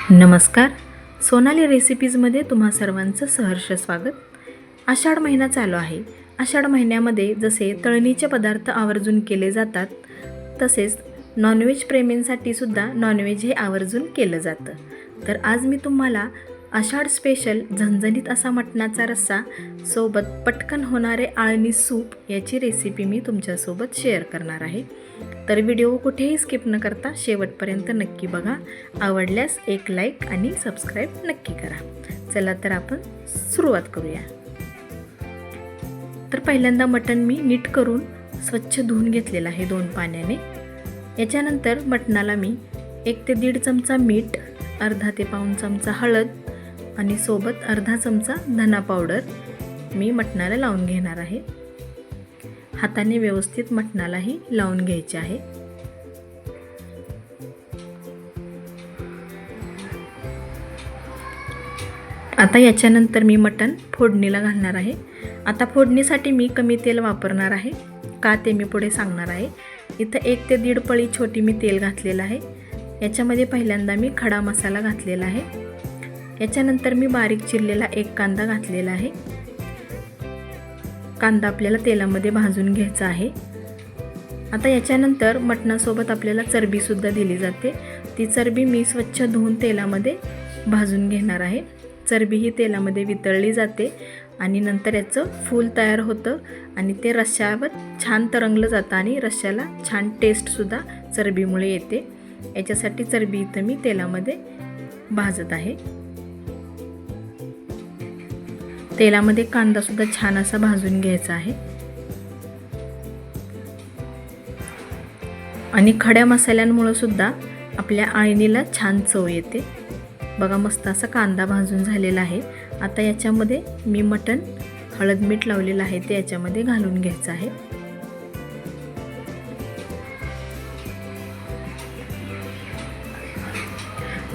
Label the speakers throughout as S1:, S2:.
S1: नमस्कार. सोनाली रेसिपीजमध्ये तुम्हा सर्वांचं सहर्ष स्वागत. आषाढ महिना चालू आहे. आषाढ महिन्यामध्ये जसे तळणीचे पदार्थ आवर्जून केले जातात, तसेच नॉनव्हेज प्रेमींसाठी सुद्धा नॉनव्हेज हे आवर्जून केलं जातं. तर आज मी तुम्हाला आषाढ स्पेशल झणझणीत असा मटणाचा रस्सा सोबत पटकन होणारे आळणी सूप याची रेसिपी मी तुमच्यासोबत शेअर करणार आहे. तर व्हिडिओ कुठेही स्किप न करता शेवटपर्यंत नक्की बघा. आवडल्यास एक लाईक आणि सबस्क्राईब नक्की करा. चला तर आपण सुरुवात करूया. तर पहिल्यांदा मटण मी नीट करून स्वच्छ धुवून घेतलेलं आहे 2 पाण्याने. याच्यानंतर मटणाला मी 1 ते 1.5 चमचा मीठ, अर्धा ते पाऊण चमचा हळद आणि सोबत अर्धा चमचा धना पावडर मी मटणाला लावून घेणार आहे. हाताने व्यवस्थित मटणालाही लावून घ्यायचे आहे. आता याच्यानंतर मी मटण फोडणीला घालणार आहे. आता फोडणीसाठी मी कमी तेल वापरणार आहे, का ते मी पुढे सांगणार आहे. इथं 1 ते 1.5 पळी छोटी मी तेल घातलेलं आहे. याच्यामध्ये पहिल्यांदा मी खडा मसाला घातलेला आहे. याच्यानंतर मी बारीक चिरलेला 1 कांदा घातलेला आहे. कांदा आपल्याला तेलामध्ये भाजून घ्यायचा आहे. आता याच्यानंतर मटणासोबत आपल्याला चरबीसुद्धा दिली जाते. ती चरबी मी स्वच्छ धुवून तेलामध्ये भाजून घेणार आहे. चरबी ही तेलामध्ये वितळली जाते आणि नंतर याचं फूल तयार होतं आणि ते रश्श्यावर छान तरंगलं जातं आणि रश्श्याला छान टेस्टसुद्धा चरबीमुळे येते. याच्यासाठी चरबी इथं मी तेलामध्ये भाजत आहे. तेलामध्ये कांदासुद्धा छान असा भाजून घ्यायचा आहे आणि खड्या मसाल्यांमुळे सुद्धा आपल्या आळणीला छान चव येते. बघा, मस्त असा कांदा भाजून झालेला आहे. आता याच्यामध्ये मी मटण हळद मीठ लावलेलं आहे ते याच्यामध्ये घालून घ्यायचं आहे.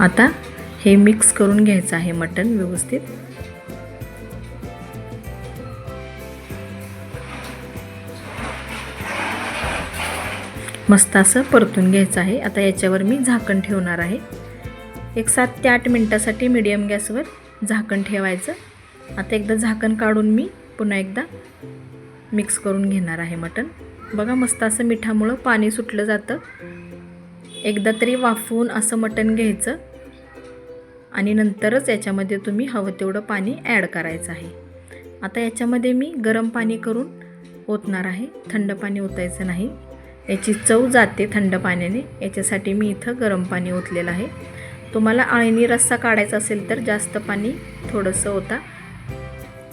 S1: आता हे मिक्स करून घ्यायचं आहे मटण व्यवस्थित. मस्त असं परतून घ्यायचं आहे. आता याच्यावर मी झाकण ठेवणार आहे. 7 ते 8 मिनिटासाठी मीडियम गॅसवर झाकण ठेवायचं. आता एकदा झाकण काढून मी पुन्हा एकदा मिक्स करून घेणार आहे मटण. बघा, मस्त असं मिठामुळं पाणी सुटलं जातं. एकदा तरी वाफवून असं मटण घ्यायचं आणि नंतरच याच्यामध्ये तुम्ही हवं तेवढं पाणी ॲड करायचं आहे. आता याच्यामध्ये मी गरम पाणी करून ओतणार आहे. थंड पाणी ओतायचं नाही, याची चव जाते थंड पाण्याने. याच्यासाठी मी इथं गरम पाणी ओतलेलं आहे. तुम्हाला आळणी रस्सा काढायचा असेल तर जास्त पाणी थोडंसं ओता.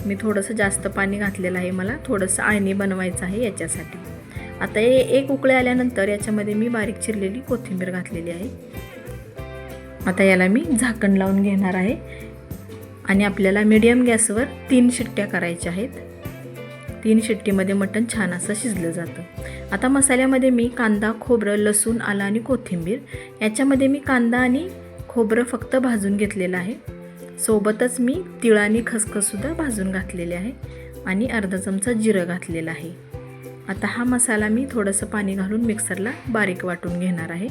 S1: मी थोडंसं जास्त पाणी घातलेलं आहे, मला थोडंसं आळणी बनवायचं आहे याच्यासाठी. आता हे 1 उकळी आल्यानंतर याच्यामध्ये मी बारीक चिरलेली कोथिंबीर घातलेली आहे. आता याला मी झाकण लावून घेणार आहे आणि आपल्याला मीडियम गॅसवर 3 शिट्ट्या करायच्या आहेत. 3 शिट्टीमध्ये मटण छान असं शिजलं जातं. आता मसाल्यामध्ये मी कांदा, खोबरं, लसूण, आलं आणि कोथिंबीर याच्यामध्ये मी कांदा आणि खोबरं फक्त भाजून घेतलेलं आहे. सोबतच मी तिळ आणि खसखससुद्धा भाजून घातलेले आहे आणि अर्धा चमचा जिरं घातलेलं आहे. आता हा मसाला मी थोडंसं पाणी घालून मिक्सरला बारीक वाटून घेणार आहे.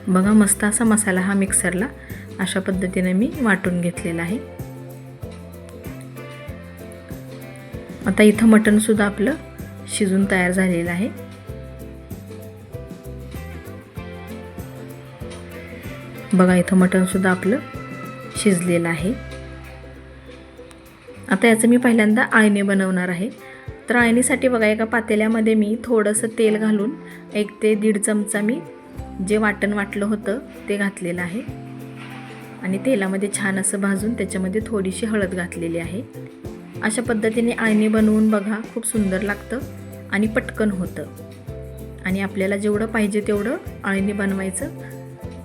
S1: बघा, मस्त असा मसाला हा मिक्सरला अशा पद्धतीने मी वाटून घेतलेला आहे. आता इथं मटणसुद्धा आपलं शिजून तयार झालेलं आहे. बघा, इथं मटणसुद्धा आपलं शिजलेलं आहे. आता याचं मी पहिल्यांदा आळणी बनवणार आहे. तर आळणीसाठी बघा, एका पातेल्यामध्ये मी थोडंसं तेल घालून 1 ते 1.5 चमचा मी जे वाटण वाटलं होतं ते घातलेलं आहे आणि तेलामध्ये छान असं भाजून त्याच्यामध्ये थोडीशी हळद घातलेली आहे. अशा पद्धतीने आळणी बनवून बघा, खूप सुंदर लागतं आणि पटकन होतं. आणि आपल्याला जेवढं पाहिजे तेवढं आळणी बनवायचं.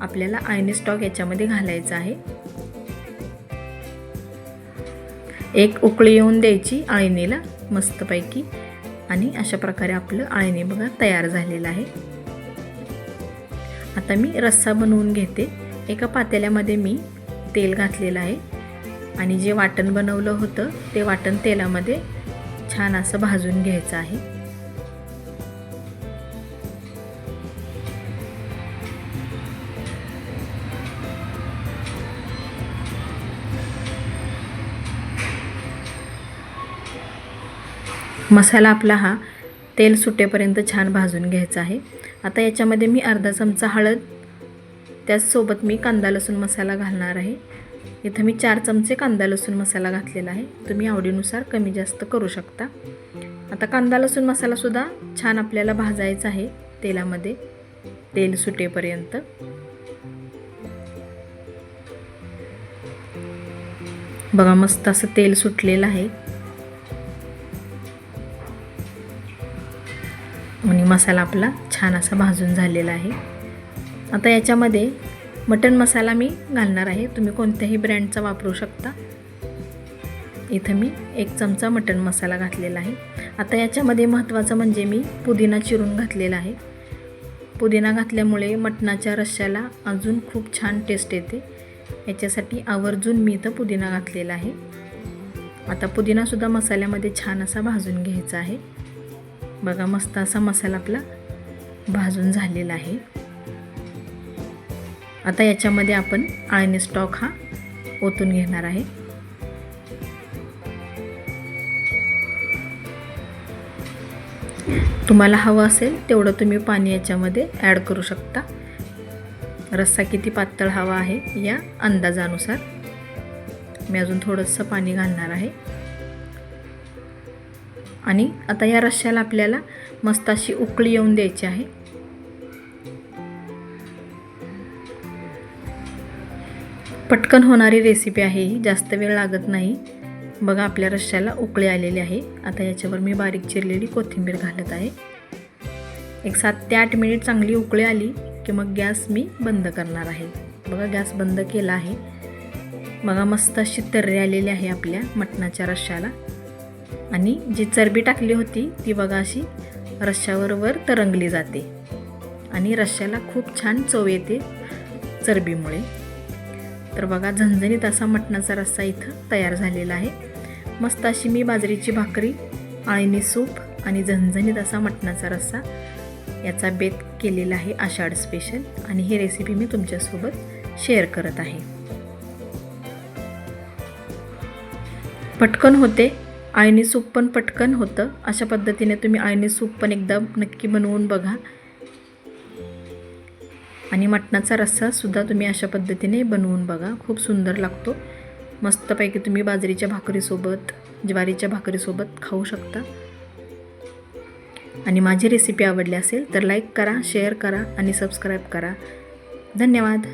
S1: आपल्याला आळणी स्टॉक याच्यामध्ये घालायचा आहे. 1 उकळी येऊन द्यायची आळणीला मस्तपैकी आणि अशा प्रकारे आपलं आळणी बघा तयार झालेलं आहे. आता मी रस्सा बनवून घेते. एका पातेल्यामध्ये मी तेल घातलेलं आहे आणि जे वाटण बनवलं होतं ते वाटण तेलामध्ये छान असं भाजून घ्यायचं आहे. मसाला आपला हा तेल सुटेपर्यंत छान भाजून घ्यायचा आहे. आता याच्यामध्ये मी अर्धा चमचा हळद, त्याचसोबत मी कांदा लसूण मसाला घालणार आहे. इथं मी 4 चमचे कांदा लसूण मसाला घातलेला आहे. तुम्ही आवडीनुसार कमी जास्त करू शकता. आता कांदा लसूण मसालासुद्धा छान आपल्याला भाजायचा आहे तेलामध्ये, तेल सुटेपर्यंत. बघा मस्त असं तेल सुटलेलं आहे आणि मसाला आपला छान असा भाजून झालेला आहे. आता याच्यामध्ये मटण मसाला मी घालणार आहे. तुम्ही कोणत्याही ब्रँडचा वापरू शकता. इथं मी 1 चमचा मटण मसाला घातलेला आहे. आता याच्यामध्ये महत्त्वाचं म्हणजे मी पुदिना चिरून घातलेला आहे. पुदिना घातल्यामुळे मटणाच्या रश्श्याला अजून खूप छान टेस्ट येते. याच्यासाठी आवर्जून मी इथं पुदिना घातलेला आहे. आता पुदिनासुद्धा मसाल्यामध्ये छान असा भाजून घ्यायचा आहे. बघा मस्त असा मसाला आपला भाजून झालेला आहे. आता याच्यामध्ये आपण अळणी स्टॉक हा ओतून घेणार आहे. तुम्हाला हवं असेल तेवढं तुम्ही पाणी याच्यामध्ये ॲड करू शकता. रस्सा किती पातळ हवा आहे या अंदाजानुसार मी अजून थोडंसं पाणी घालणार आहे. आणि आता या रश्श्याला आपल्याला मस्त अशी उकळी येऊन द्यायची आहे. पटकन होणारी रेसिपी आहे ही, जास्त वेळ लागत नाही. बघा आपल्या रश्श्याला उकळी आलेली आहे. आता याच्यावर मी बारीक चिरलेली कोथिंबीर घालत आहे. एक 7 ते 8 मिनिट चांगली उकळी आली की मग गॅस मी बंद करणार आहे. बघा गॅस बंद केला आहे. बघा मस्त अशी तर्री आलेली आहे आपल्या मटणाच्या रश्श्याला. आणि जी चरबी टाकली होती ती बघा अशी रश्श्यावर तरंगली जाते आणि रश्श्याला खूप छान चव येते चरबीमुळे. तर बघा झणझणीत असा मटणाचा रस्सा इथं तयार झालेला आहे. मस्त अशी मी बाजरीची भाकरी, अळणी सूप आणि झणझणीत असा मटणाचा रस्सा याचा बेत केलेला आहे आषाढ स्पेशल. आणि ही रेसिपी मी तुमच्यासोबत शेअर करत आहे. पटकन होते, अळणी सूप पण पटकन होतं. अशा पद्धतीने तुम्ही अळणी सूप पण एकदा नक्की बनवून बघा. आणि मटणाचा रस्सासुद्धा तुम्ही अशा पद्धतीने बनवून बघा, खूप सुंदर लागतो. मस्तपैकी तुम्ही बाजरीच्या भाकरीसोबत, ज्वारीच्या भाकरीसोबत खाऊ शकता. आणि माझी रेसिपी आवडली असेल तर लाईक करा, शेअर करा आणि सबस्क्राईब करा. धन्यवाद.